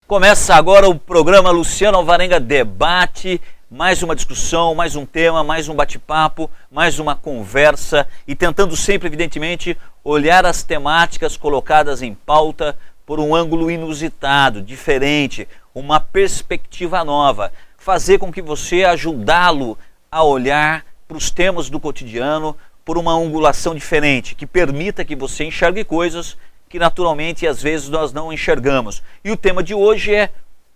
Começa agora o programa Luciano Alvarenga Debate, mais uma discussão, mais um tema, mais um bate-papo, mais uma conversa e tentando sempre, evidentemente, olhar as temáticas colocadas em pauta por um ângulo inusitado, diferente, uma perspectiva nova, fazer com que você ajudá-lo a olhar para os temas do cotidiano por uma angulação diferente, que permita que você enxergue coisas que naturalmente às vezes nós não enxergamos. E o tema de hoje é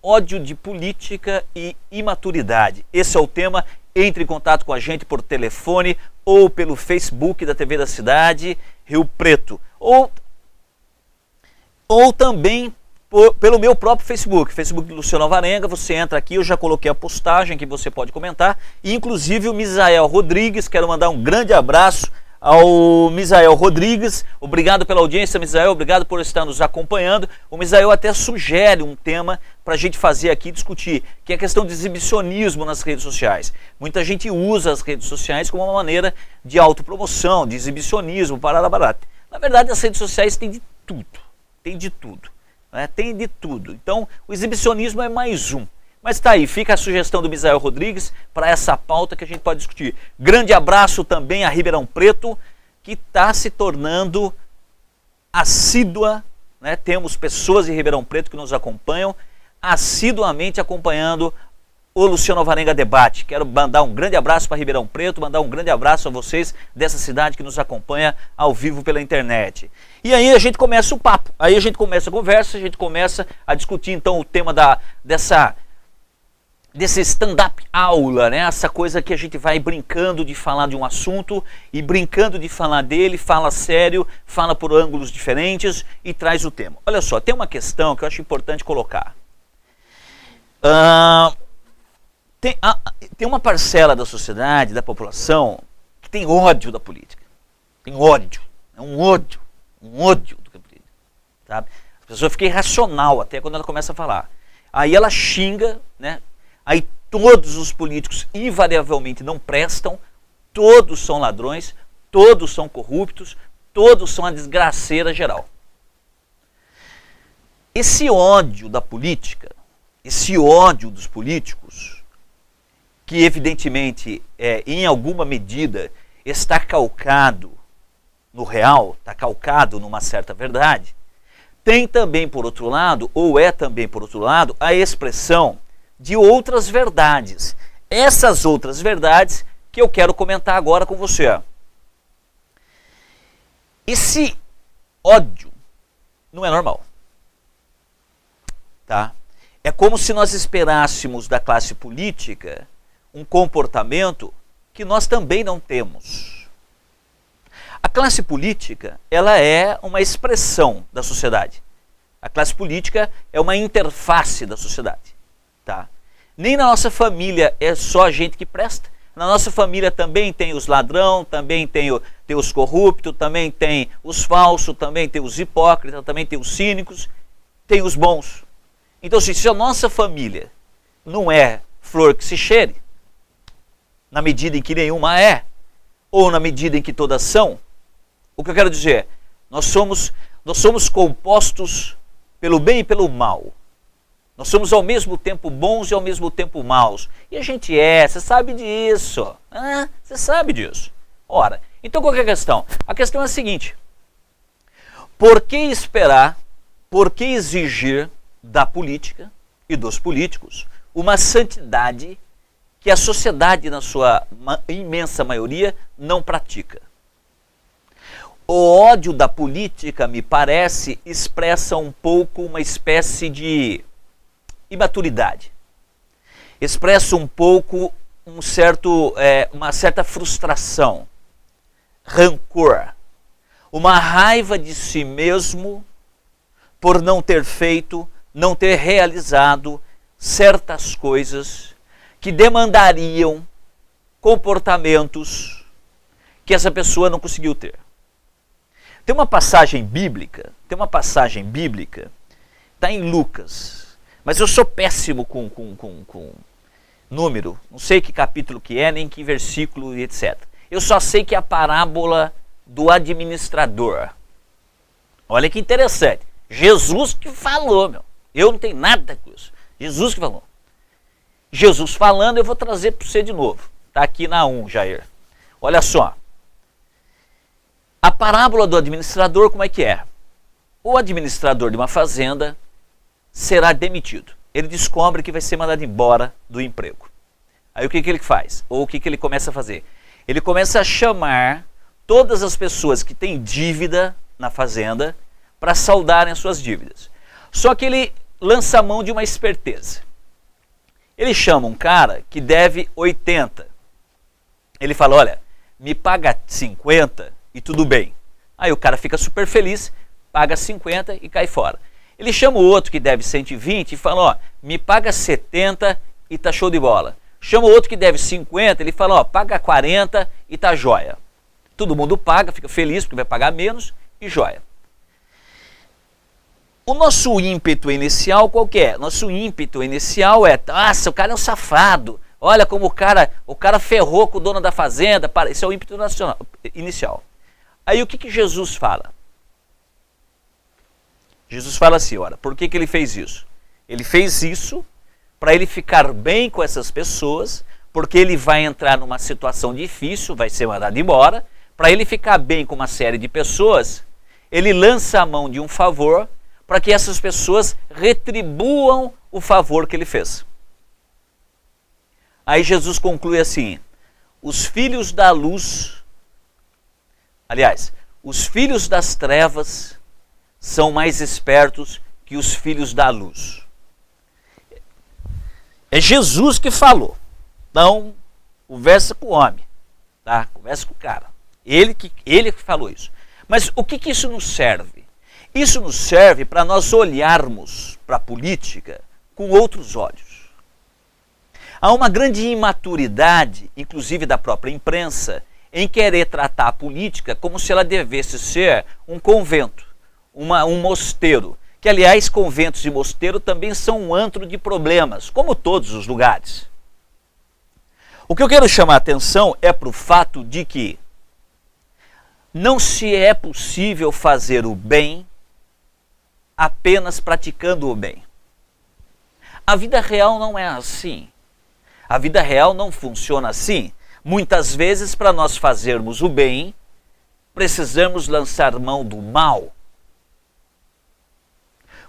ódio de política e imaturidade. Esse é o tema. Entre em contato com a gente por telefone ou pelo Facebook da TV da Cidade, Rio Preto. Ou também pelo meu próprio Facebook do Luciano Alvarenga. Você entra aqui, eu já coloquei a postagem que você pode comentar. E inclusive o Misael Rodrigues, quero mandar um grande abraço ao Misael Rodrigues. Obrigado pela audiência, Misael, obrigado por estar nos acompanhando. O Misael até sugere um tema para a gente fazer aqui, discutir, que é a questão de exibicionismo nas redes sociais. Muita gente usa as redes sociais como uma maneira de autopromoção, de exibicionismo, barata. Na verdade, as redes sociais têm de tudo, tem de tudo, né? Tem de tudo. Então, o exibicionismo é mais um. Mas tá aí, fica a sugestão do Misael Rodrigues para essa pauta que a gente pode discutir. Grande abraço também a Ribeirão Preto, que está se tornando assídua, né? Temos pessoas em Ribeirão Preto que nos acompanham, assiduamente acompanhando o Luciano Alvarenga Debate. Quero mandar um grande abraço para Ribeirão Preto, mandar um grande abraço a vocês dessa cidade que nos acompanha ao vivo pela internet. E aí a gente começa o papo, aí a gente começa a conversa, a gente começa a discutir então o tema desse stand-up aula, né? Essa coisa que a gente vai brincando de falar de um assunto e brincando de falar dele, fala sério, fala por ângulos diferentes e traz o tema. Olha só, tem uma questão que eu acho importante colocar. Tem uma parcela da sociedade, da população, que tem ódio da política. Tem ódio. É um ódio do política. Sabe? A pessoa fica irracional até quando ela começa a falar. Aí ela xinga, né? Aí todos os políticos invariavelmente não prestam, todos são ladrões, todos são corruptos, todos são a desgraceira geral. Esse ódio da política, esse ódio dos políticos, que evidentemente em alguma medida está calcado no real, está calcado numa certa verdade, tem também por outro lado, ou é também por outro lado, a expressão de outras verdades. Essas outras verdades que eu quero comentar agora com você. Esse ódio não é normal. Tá? É como se nós esperássemos da classe política um comportamento que nós também não temos. A classe política, ela é uma expressão da sociedade. A classe política é uma interface da sociedade. Tá? Nem na nossa família é só a gente que presta. Na nossa família também tem os ladrão, também tem os corruptos, também tem os falsos, também tem os hipócritas, também tem os cínicos, tem os bons. Então, se a nossa família não é flor que se cheire, na medida em que nenhuma é, ou na medida em que todas são, o que eu quero dizer é, nós somos compostos pelo bem e pelo mal. Nós somos ao mesmo tempo bons e ao mesmo tempo maus. E a gente você sabe disso. Você sabe disso. Ora, então qual que é a questão? A questão é a seguinte. Por que esperar, por que exigir da política e dos políticos uma santidade que a sociedade, na sua imensa maioria, não pratica? O ódio da política, me parece, expressa um pouco uma espécie de imaturidade. Expressa um pouco uma certa frustração, rancor, uma raiva de si mesmo por não ter feito, não ter realizado certas coisas que demandariam comportamentos que essa pessoa não conseguiu ter. Tem uma passagem bíblica, está em Lucas. Mas eu sou péssimo com número, não sei que capítulo que é, nem que versículo e etc. Eu só sei que é a parábola do administrador. Olha que interessante. Jesus que falou, meu. Eu não tenho nada com isso. Jesus que falou. Jesus falando, eu vou trazer para você de novo. Está aqui na 1, Jair. Olha só. A parábola do administrador, como é que é? O administrador de uma fazenda será demitido. Ele descobre que vai ser mandado embora do emprego. Aí o que ele faz? Ou o que ele começa a fazer? Ele começa a chamar todas as pessoas que têm dívida na fazenda para saldarem as suas dívidas. Só que ele lança a mão de uma esperteza. Ele chama um cara que deve 80. Ele fala, olha, me paga 50 e tudo bem. Aí o cara fica super feliz, paga 50 e cai fora. Ele chama o outro que deve 120 e fala, ó, me paga 70 e tá show de bola. Chama o outro que deve 50, ele fala, ó, paga 40 e tá joia. Todo mundo paga, fica feliz porque vai pagar menos e joia. O nosso ímpeto inicial qual que é? Nosso ímpeto inicial é, nossa, o cara é um safado. Olha como o cara ferrou com o dono da fazenda. Esse é o ímpeto inicial. Aí o que Jesus fala? Jesus fala assim, olha, por que ele fez isso? Ele fez isso para ele ficar bem com essas pessoas, porque ele vai entrar numa situação difícil, vai ser mandado embora. Para ele ficar bem com uma série de pessoas, ele lança a mão de um favor para que essas pessoas retribuam o favor que ele fez. Aí Jesus conclui assim, os filhos da luz, aliás, os filhos das trevas são mais espertos que os filhos da luz. É Jesus que falou, não conversa com o homem, tá? Conversa com o cara. Ele que falou isso. Mas o que isso nos serve? Isso nos serve para nós olharmos para a política com outros olhos. Há uma grande imaturidade, inclusive da própria imprensa, em querer tratar a política como se ela devesse ser um convento, um mosteiro. Que, aliás, conventos e mosteiro também são um antro de problemas, como todos os lugares. O que eu quero chamar a atenção é para o fato de que não se é possível fazer o bem apenas praticando o bem. A vida real não é assim. A vida real não funciona assim. Muitas vezes, para nós fazermos o bem, precisamos lançar mão do mal.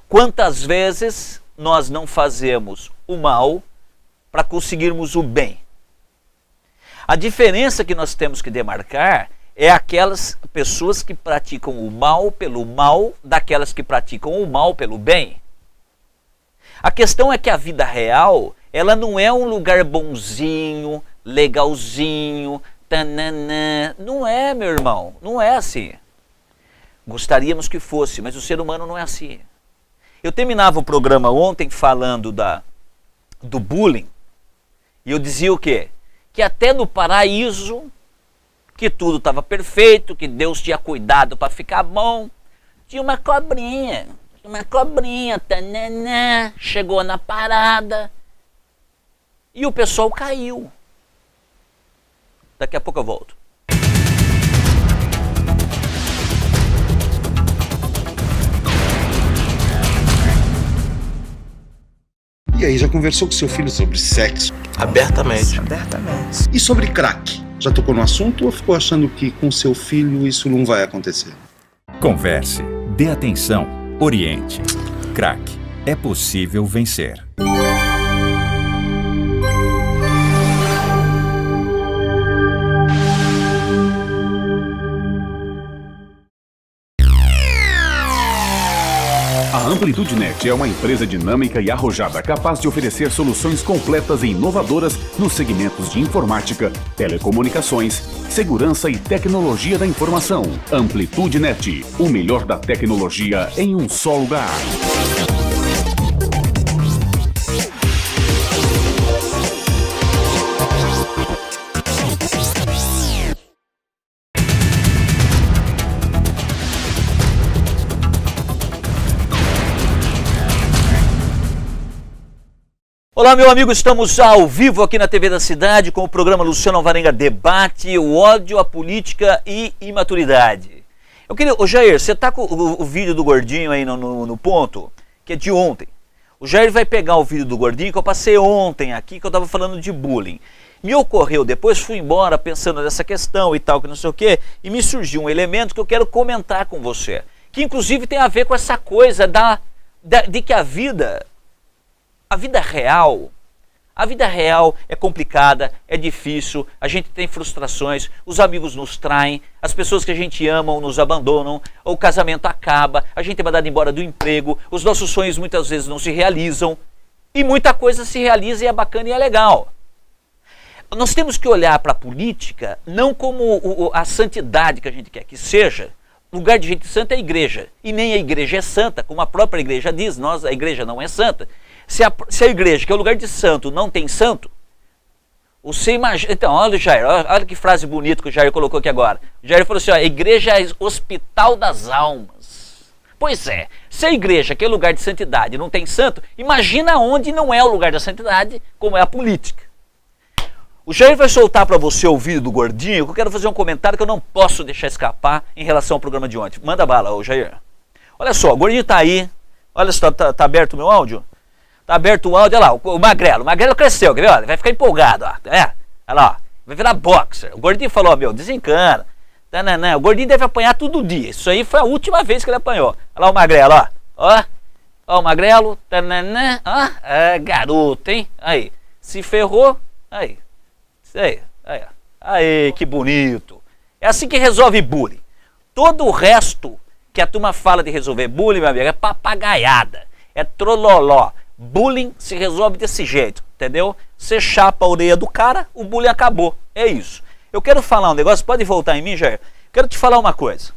Quantas vezes nós não fazemos o mal para conseguirmos o bem? A diferença que nós temos que demarcar é aquelas pessoas que praticam o mal pelo mal, daquelas que praticam o mal pelo bem. A questão é que a vida real, ela não é um lugar bonzinho, legalzinho, tananã. Não é, meu irmão, não é assim. Gostaríamos que fosse, mas o ser humano não é assim. Eu terminava o programa ontem falando do bullying, e eu dizia o quê? Que até no paraíso, que tudo estava perfeito, que Deus tinha cuidado para ficar bom, tinha uma cobrinha, tananã, chegou na parada e o pessoal caiu. Daqui a pouco eu volto. E aí, já conversou com seu filho sobre sexo? Abertamente. E sobre crack? Já tocou no assunto ou ficou achando que com seu filho isso não vai acontecer? Converse, dê atenção, oriente. Crack, é possível vencer. A AmplitudeNet é uma empresa dinâmica e arrojada capaz de oferecer soluções completas e inovadoras nos segmentos de informática, telecomunicações, segurança e tecnologia da informação. AmplitudeNet, o melhor da tecnologia em um só lugar. Olá, meu amigo, estamos ao vivo aqui na TV da Cidade com o programa Luciano Alvarenga Debate, o ódio, a política e imaturidade. Eu queria, Jair, você tá com o vídeo do gordinho aí no ponto, que é de ontem. O Jair vai pegar o vídeo do Gordinho que eu passei ontem aqui, que eu estava falando de bullying. Me ocorreu depois, fui embora pensando nessa questão e tal, que não sei o quê, e me surgiu um elemento que eu quero comentar com você, que inclusive tem a ver com essa coisa de que a vida real é complicada, é difícil, a gente tem frustrações, os amigos nos traem, as pessoas que a gente ama nos abandonam, o casamento acaba, a gente é mandado embora do emprego, os nossos sonhos muitas vezes não se realizam, e muita coisa se realiza e é bacana e é legal. Nós temos que olhar para a política não como a santidade que a gente quer que seja. Lugar de gente santa é a igreja. E nem a igreja é santa, como a própria igreja diz, a igreja não é santa. Se a igreja, que é o lugar de santo, não tem santo, você imagina... Então, olha o Jair, olha que frase bonita que o Jair colocou aqui agora. O Jair falou assim, ó, a igreja é hospital das almas. Pois é, se a igreja, que é o lugar de santidade, não tem santo, imagina onde não é o lugar da santidade, como é a política. O Jair vai soltar para você o vídeo do Gordinho, que eu quero fazer um comentário que eu não posso deixar escapar em relação ao programa de ontem. Manda bala, ô Jair. Olha só, o Gordinho tá aí. Olha só, tá aberto o meu áudio? Tá aberto o áudio, olha lá, o Magrelo. O Magrelo cresceu, quer ver? Olha, vai ficar empolgado, ó. Olha lá, ó. Vai virar boxer. O Gordinho falou, meu, desencana. O Gordinho deve apanhar todo dia. Isso aí foi a última vez que ele apanhou. Olha lá o Magrelo, ó. Ó o Magrelo. Ó, garoto, hein? Aí, se ferrou, aí. Aí, que bonito. É assim que resolve bullying. Todo o resto que a turma fala de resolver bullying, meu amigo, é papagaiada, é trololó. Bullying se resolve desse jeito, entendeu? Você chapa a orelha do cara, o bullying acabou. É isso. Eu quero falar um negócio, pode voltar em mim, Jair? Quero te falar uma coisa.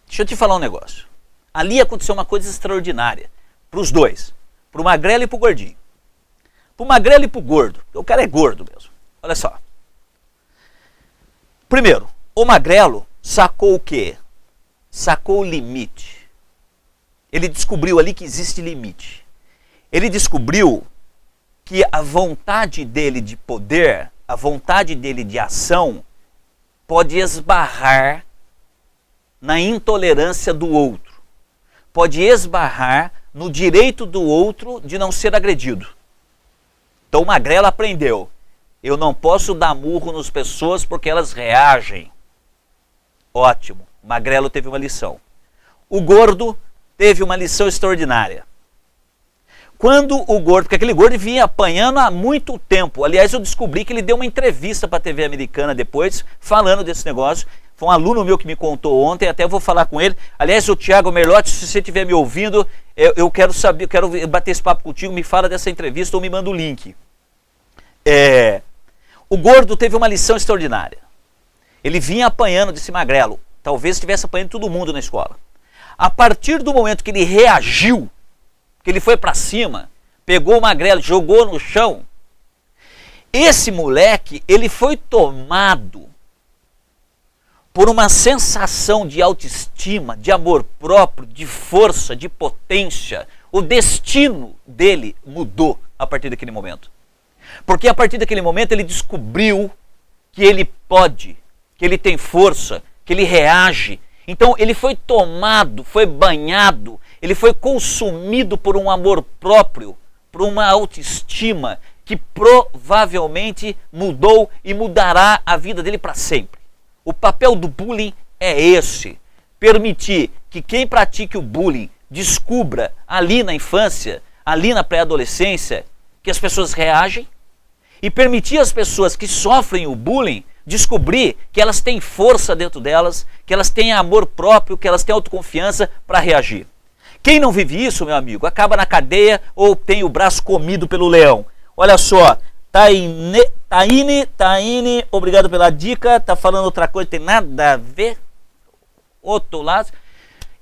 Deixa eu te falar um negócio. Ali aconteceu uma coisa extraordinária. Para os dois. Para o Magrelo e para o Gordinho. Para o Magrelo e para o Gordo. O cara é gordo mesmo. Olha só. Primeiro, o Magrelo sacou o quê? Sacou o limite. Ele descobriu ali que existe limite. Ele descobriu que a vontade dele de poder, a vontade dele de ação, pode esbarrar na intolerância do outro. Pode esbarrar no direito do outro de não ser agredido. Então o Magrelo aprendeu. Eu não posso dar murro nas pessoas porque elas reagem. Ótimo. O Magrelo teve uma lição. O Gordo teve uma lição extraordinária. Quando o Gordo, porque aquele Gordo vinha apanhando há muito tempo. Aliás, eu descobri que ele deu uma entrevista para a TV americana depois, falando desse negócio. Foi um aluno meu que me contou ontem, até eu vou falar com ele. Aliás, o Thiago Merlotti, se você estiver me ouvindo, eu quero saber, eu quero bater esse papo contigo, me fala dessa entrevista ou me manda o link. O Gordo teve uma lição extraordinária. Ele vinha apanhando desse Magrelo. Talvez estivesse apanhando todo mundo na escola. A partir do momento que ele reagiu, que ele foi para cima, pegou o Magrelo, jogou no chão, esse moleque, ele foi tomado por uma sensação de autoestima, de amor próprio, de força, de potência. O destino dele mudou a partir daquele momento. Porque a partir daquele momento ele descobriu que ele pode, que ele tem força, que ele reage. Então ele foi tomado, foi banhado, ele foi consumido por um amor próprio, por uma autoestima que provavelmente mudou e mudará a vida dele para sempre. O papel do bullying é esse: permitir que quem pratique o bullying descubra ali na infância, ali na pré-adolescência, que as pessoas reagem, e permitir às pessoas que sofrem o bullying descobrir que elas têm força dentro delas, que elas têm amor próprio, que elas têm autoconfiança para reagir. Quem não vive isso, meu amigo, acaba na cadeia ou tem o braço comido pelo leão. Olha só, Taine, obrigado pela dica, tá falando outra coisa, tem nada a ver. Outro lado.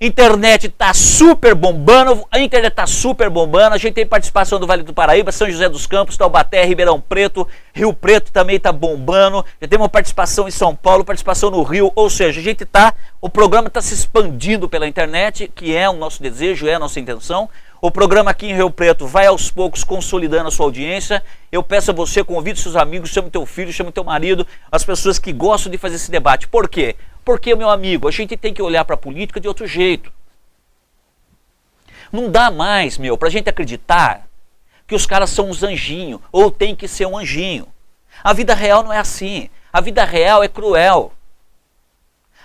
Internet tá super bombando, a internet tá super bombando, a gente tem participação do Vale do Paraíba, São José dos Campos, Taubaté, Ribeirão Preto, Rio Preto também tá bombando, já tem uma participação em São Paulo, participação no Rio, ou seja, a gente o programa tá se expandindo pela internet, que é o nosso desejo, é a nossa intenção. O programa aqui em Rio Preto vai aos poucos consolidando a sua audiência. Eu peço a você, convide seus amigos, chame teu filho, chame teu marido, as pessoas que gostam de fazer esse debate. Por quê? Porque, meu amigo, a gente tem que olhar para a política de outro jeito. Não dá mais, pra gente acreditar que os caras são uns anjinhos, ou tem que ser um anjinho. A vida real não é assim. A vida real é cruel.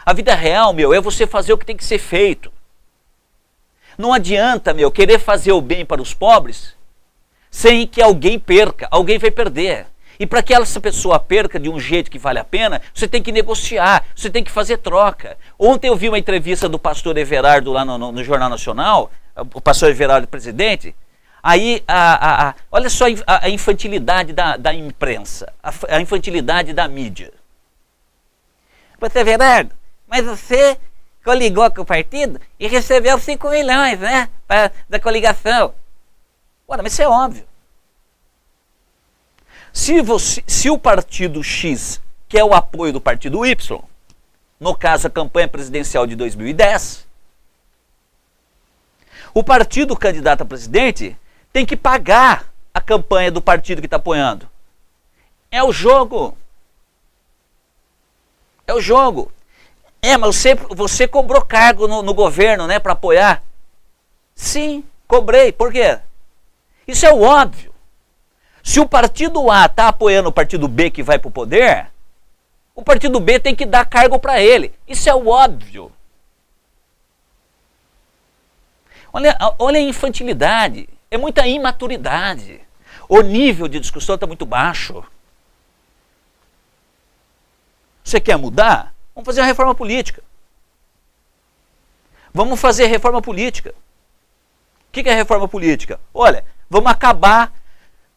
A vida real, é você fazer o que tem que ser feito. Não adianta, querer fazer o bem para os pobres sem que alguém perca. Alguém vai perder. E para que essa pessoa perca de um jeito que vale a pena, você tem que negociar, você tem que fazer troca. Ontem eu vi uma entrevista do pastor Everardo lá no Jornal Nacional, o pastor Everardo, presidente. Aí, olha só a infantilidade da imprensa, a infantilidade da mídia. Pastor Everardo, mas você coligou com o partido e recebeu 5 milhões, né? Da coligação. Ora, mas isso é óbvio. Se o partido X quer o apoio do partido Y, no caso a campanha presidencial de 2010, o partido candidato a presidente tem que pagar a campanha do partido que está apoiando. É o jogo. É o jogo. Mas você cobrou cargo no governo, né, para apoiar? Sim, cobrei. Por quê? Isso é o óbvio. Se o partido A está apoiando o partido B que vai para o poder, o partido B tem que dar cargo para ele. Isso é o óbvio. Olha a infantilidade. É muita imaturidade. O nível de discussão está muito baixo. Você quer mudar? Vamos fazer uma reforma política. Vamos fazer reforma política. O que é reforma política? Olha, vamos acabar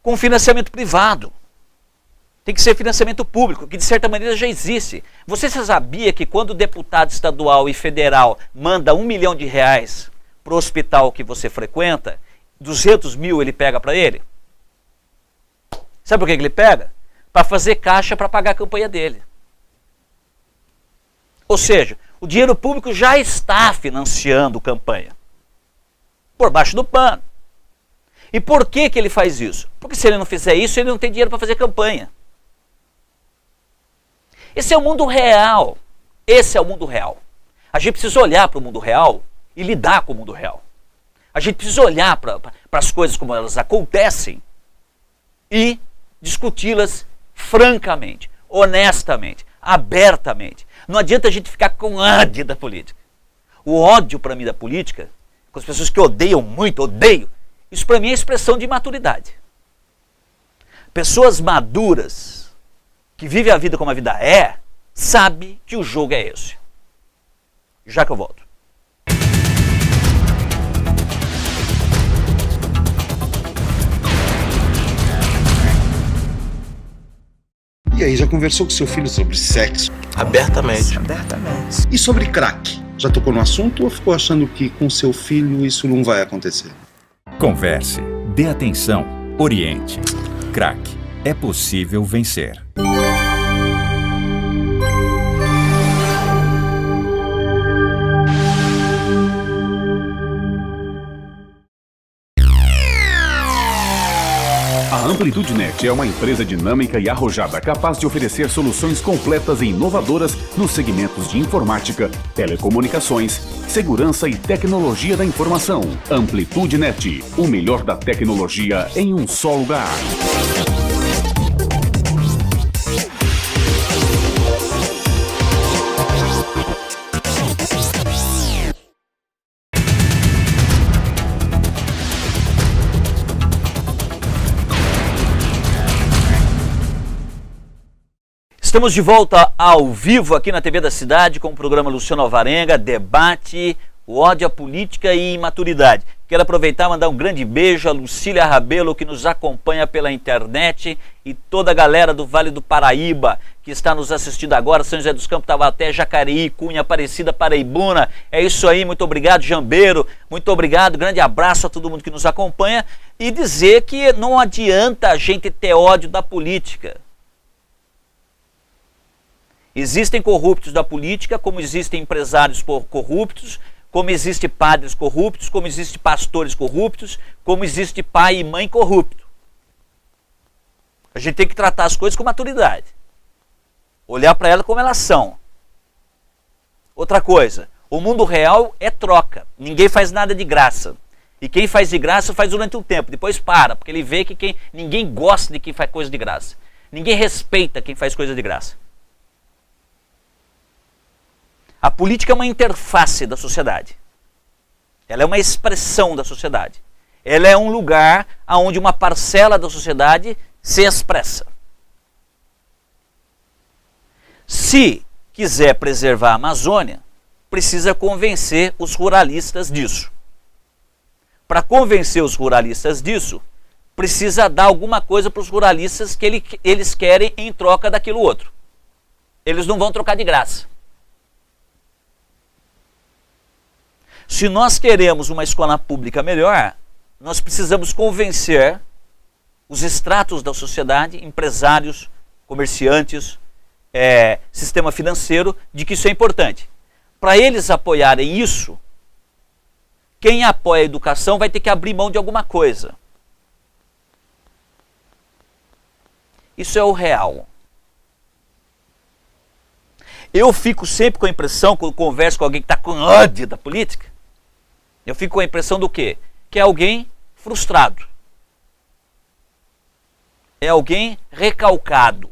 com financiamento privado. Tem que ser financiamento público, que de certa maneira já existe. Você sabia que quando o deputado estadual e federal manda R$1 milhão para o hospital que você frequenta, 200 mil ele pega para ele? Sabe por que ele pega? Para fazer caixa para pagar a campanha dele. Ou seja, o dinheiro público já está financiando campanha. Por baixo do pano. E por que ele faz isso? Porque se ele não fizer isso, ele não tem dinheiro para fazer campanha. Esse é o mundo real. Esse é o mundo real. A gente precisa olhar para o mundo real e lidar com o mundo real. A gente precisa olhar para as coisas como elas acontecem e discuti-las francamente, honestamente, abertamente. Não adianta a gente ficar com ódio da política. O ódio para mim da política, com as pessoas que odeiam muito, isso para mim é expressão de maturidade. Pessoas maduras, que vivem a vida como a vida é, sabem que o jogo é esse. Já que eu volto. E aí, já conversou com seu filho sobre sexo? Abertamente. E sobre crack? Já tocou no assunto ou ficou achando que com seu filho isso não vai acontecer? Converse, dê atenção, oriente. Crack, é possível vencer. A AmplitudeNet é uma empresa dinâmica e arrojada capaz de oferecer soluções completas e inovadoras nos segmentos de informática, telecomunicações, segurança e tecnologia da informação. AmplitudeNet, o melhor da tecnologia em um só lugar. Estamos de volta ao vivo aqui na TV da Cidade com o programa Luciano Alvarenga, debate, o ódio à política e imaturidade. Quero aproveitar e mandar um grande beijo a Lucília Rabelo, que nos acompanha pela internet, e toda a galera do Vale do Paraíba, que está nos assistindo agora, São José dos Campos, Taubaté, Jacareí, Cunha, Aparecida, Paraibuna. É isso aí, muito obrigado, Jambeiro, muito obrigado, grande abraço a todo mundo que nos acompanha, e dizer que não adianta a gente ter ódio da política. Existem corruptos da política, como existem empresários corruptos, como existem padres corruptos, como existem pastores corruptos, como existe pai e mãe corrupto. A gente tem que tratar as coisas com maturidade. Olhar para elas como elas são. Outra coisa, o mundo real é troca. Ninguém faz nada de graça. E quem faz de graça faz durante um tempo, depois para, porque ele vê que ninguém gosta de quem faz coisa de graça. Ninguém respeita quem faz coisa de graça. A política é uma interface da sociedade. Ela é uma expressão da sociedade. Ela é um lugar onde uma parcela da sociedade se expressa. Se quiser preservar a Amazônia, precisa convencer os ruralistas disso. Para convencer os ruralistas disso, precisa dar alguma coisa para os ruralistas que eles querem em troca daquilo outro. Eles não vão trocar de graça. Se nós queremos uma escola pública melhor, nós precisamos convencer os estratos da sociedade, empresários, comerciantes, sistema financeiro, de que isso é importante. Para eles apoiarem isso, quem apoia a educação vai ter que abrir mão de alguma coisa. Isso é o real. Eu fico sempre com a impressão, quando converso com alguém que está com ódio da política, eu fico com a impressão do quê? Que é alguém frustrado. É alguém recalcado.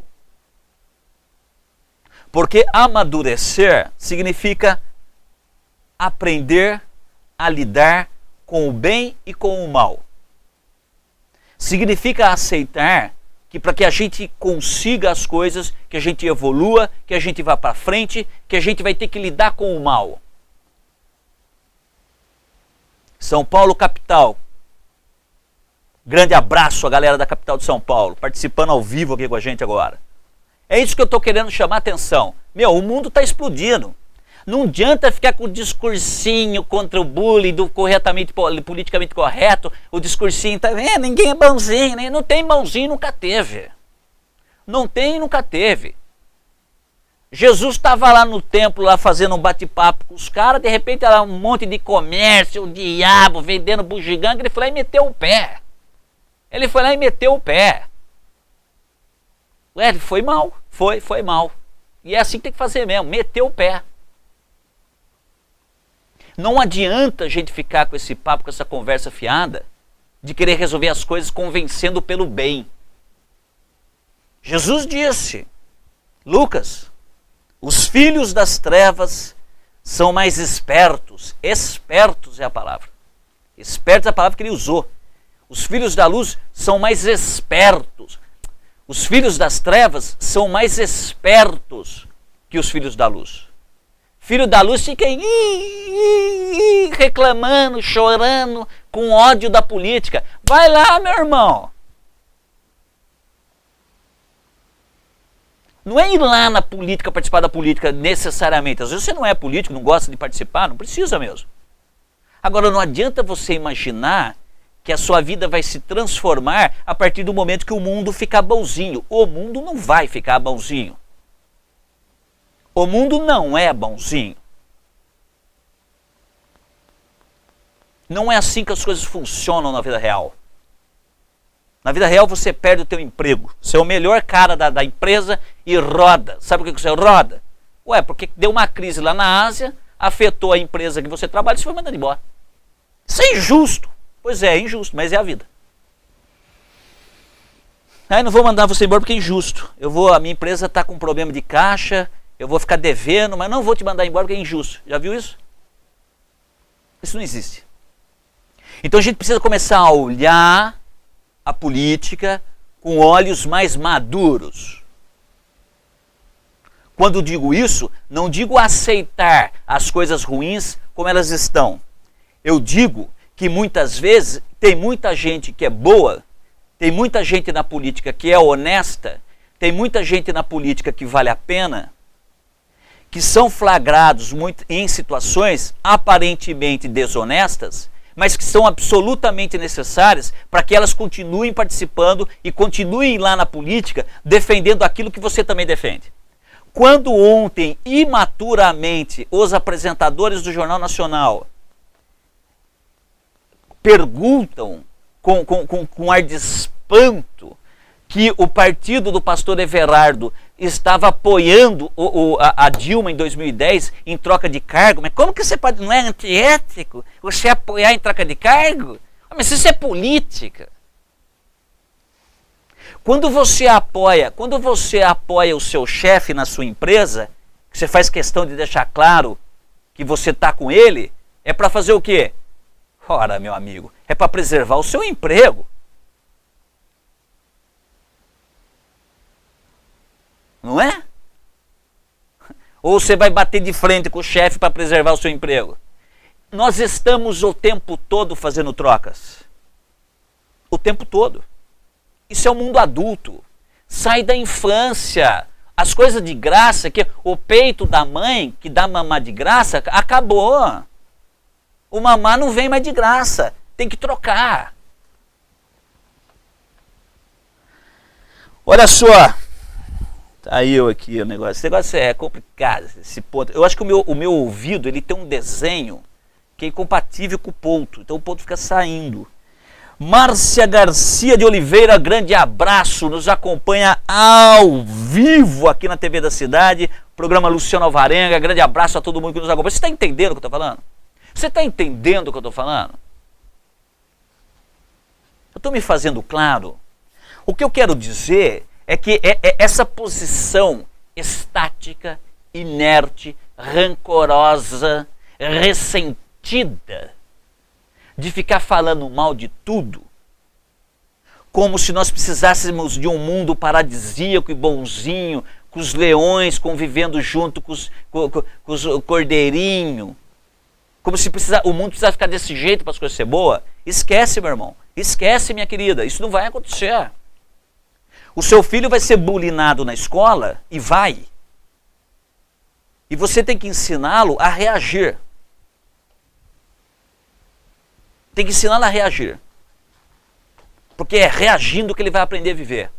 Porque amadurecer significa aprender a lidar com o bem e com o mal. Significa aceitar que para que a gente consiga as coisas, que a gente evolua, que a gente vá para frente, que a gente vai ter que lidar com o mal. São Paulo, capital. Grande abraço à galera da capital de São Paulo, participando ao vivo aqui com a gente agora. É isso que eu estou querendo chamar a atenção. O mundo está explodindo. Não adianta ficar com o discursinho contra o bullying, do politicamente correto, o discursinho, tá vendo? Ninguém é bonzinho, né? Não tem bonzinho, nunca teve. Não tem, nunca teve. Jesus estava lá no templo, lá fazendo um bate-papo com os caras, de repente era um monte de comércio, o diabo vendendo bugiganga, ele foi lá e meteu o pé. Ele foi lá e meteu o pé. Ele foi mal, foi mal. E é assim que tem que fazer mesmo, meter o pé. Não adianta a gente ficar com esse papo, com essa conversa fiada, de querer resolver as coisas convencendo pelo bem. Jesus disse, Lucas, os filhos das trevas são mais espertos. Espertos é a palavra. Espertos é a palavra que ele usou. Os filhos da luz são mais espertos. Os filhos das trevas são mais espertos que os filhos da luz. Filho da luz fica reclamando, chorando, com ódio da política. Vai lá, meu irmão. Não é ir lá na política, participar da política necessariamente. Às vezes você não é político, não gosta de participar, não precisa mesmo. Agora, não adianta você imaginar que a sua vida vai se transformar a partir do momento que o mundo ficar bonzinho. O mundo não vai ficar bonzinho. O mundo não é bonzinho. Não é assim que as coisas funcionam na vida real. Na vida real você perde o teu emprego. Você é o melhor cara da empresa e roda. Sabe por que você roda? Porque deu uma crise lá na Ásia, afetou a empresa que você trabalha e você foi mandado embora. Isso é injusto. Pois é injusto, mas é a vida. Não vou mandar você embora porque é injusto. A minha empresa está com problema de caixa, eu vou ficar devendo, mas não vou te mandar embora porque é injusto. Já viu isso? Isso não existe. Então a gente precisa começar a olhar a política com olhos mais maduros. Quando digo isso, não digo aceitar as coisas ruins como elas estão. Eu digo que muitas vezes tem muita gente que é boa, tem muita gente na política que é honesta, tem muita gente na política que vale a pena, que são flagrados em situações aparentemente desonestas, mas que são absolutamente necessárias para que elas continuem participando e continuem lá na política defendendo aquilo que você também defende. Quando ontem, imaturamente, os apresentadores do Jornal Nacional perguntam com ar de espanto que o partido do pastor Everardo estava apoiando a Dilma em 2010 em troca de cargo. Mas como que você pode, não é antiético você apoiar em troca de cargo? Mas isso é política. Quando você apoia o seu chefe na sua empresa, que você faz questão de deixar claro que você está com ele, é para fazer o quê? Ora, meu amigo, é para preservar o seu emprego. Não é? Ou você vai bater de frente com o chefe para preservar o seu emprego? Nós estamos o tempo todo fazendo trocas. O tempo todo. Isso é o mundo adulto. Sai da infância. As coisas de graça, que o peito da mãe, que dá mamar de graça, acabou. O mamar não vem mais de graça. Tem que trocar. Olha só. Tá aí eu aqui o negócio. Esse negócio é complicado. Esse ponto. Eu acho que o meu ouvido ele tem um desenho que é incompatível com o ponto. Então o ponto fica saindo. Márcia Garcia de Oliveira, grande abraço, nos acompanha ao vivo aqui na TV da Cidade, programa Luciano Alvarenga, grande abraço a todo mundo que nos acompanha. Você está entendendo o que eu estou falando? Você está entendendo o que eu estou falando? Eu estou me fazendo claro? O que eu quero dizer é que essa posição estática, inerte, rancorosa, ressentida, de ficar falando mal de tudo, como se nós precisássemos de um mundo paradisíaco e bonzinho, com os leões convivendo junto com os cordeirinhos, como se o mundo precisasse ficar desse jeito para as coisas ser boas. Esquece, meu irmão, esquece, minha querida, isso não vai acontecer. O seu filho vai ser bulinado na escola, e vai. E você tem que ensiná-lo a reagir. Tem que ensiná-lo a reagir. Porque é reagindo que ele vai aprender a viver.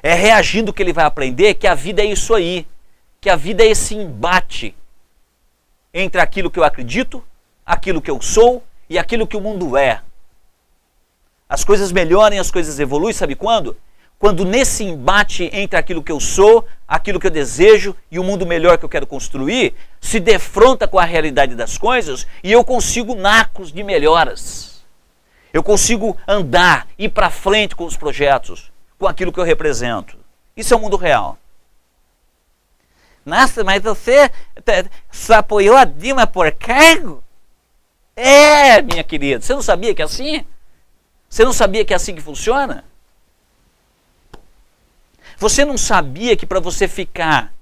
É reagindo que ele vai aprender que a vida é isso aí. Que a vida é esse embate entre aquilo que eu acredito, aquilo que eu sou e aquilo que o mundo é. As coisas melhoram, as coisas evoluem, sabe quando? Quando nesse embate entre aquilo que eu sou, aquilo que eu desejo e o mundo melhor que eu quero construir, se defronta com a realidade das coisas e eu consigo nacos de melhoras. Eu consigo andar, ir para frente com os projetos, com aquilo que eu represento. Isso é o mundo real. Nossa, mas você só apoiou a Dilma por cargo? É, minha querida, você não sabia que é assim? Você não sabia que é assim que funciona? Você não sabia que para você ficar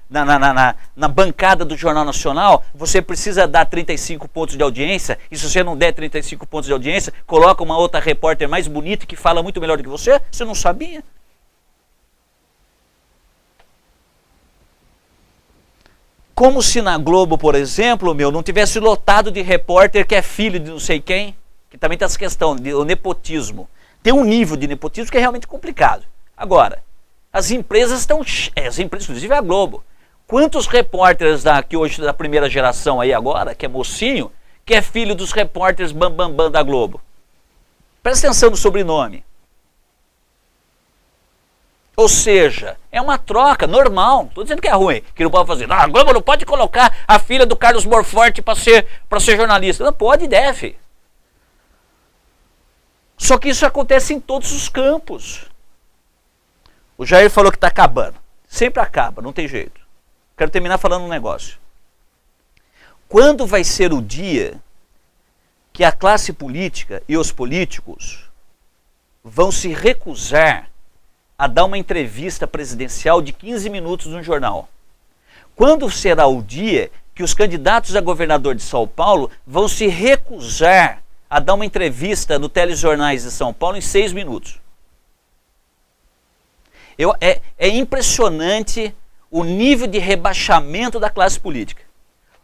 na bancada do Jornal Nacional, você precisa dar 35 pontos de audiência, e se você não der 35 pontos de audiência, coloca uma outra repórter mais bonita que fala muito melhor do que você? Você não sabia? Como se na Globo, por exemplo, não tivesse lotado de repórter que é filho de não sei quem, que também tem essa questão do nepotismo. Tem um nível de nepotismo que é realmente complicado. Agora, as empresas estão... As empresas, inclusive a Globo. Quantos repórteres que hoje da primeira geração aí agora, que é mocinho, que é filho dos repórteres bambambam da Globo? Presta atenção no sobrenome. Ou seja, é uma troca normal. Não estou dizendo que é ruim, que não pode fazer. Não, a Globo não pode colocar a filha do Carlos Morforte para ser jornalista. Não pode e deve. Só que isso acontece em todos os campos. O Jair falou que está acabando. Sempre acaba, não tem jeito. Quero terminar falando um negócio. Quando vai ser o dia que a classe política e os políticos vão se recusar a dar uma entrevista presidencial de 15 minutos num jornal? Quando será o dia que os candidatos a governador de São Paulo vão se recusar a dar uma entrevista no telejornais de São Paulo em 6 minutos? É impressionante o nível de rebaixamento da classe política.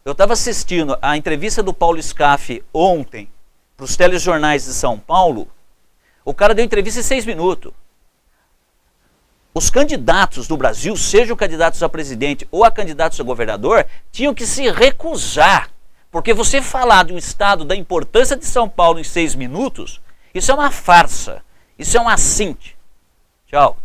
Eu estava assistindo a entrevista do Paulo Scaff ontem para os telejornais de São Paulo. O cara deu entrevista em 6 minutos. Os candidatos do Brasil, sejam candidatos a presidente ou a candidatos a governador, tinham que se recusar. Porque você falar de um estado da importância de São Paulo em 6 minutos, isso é uma farsa. Isso é um assinte. Tchau.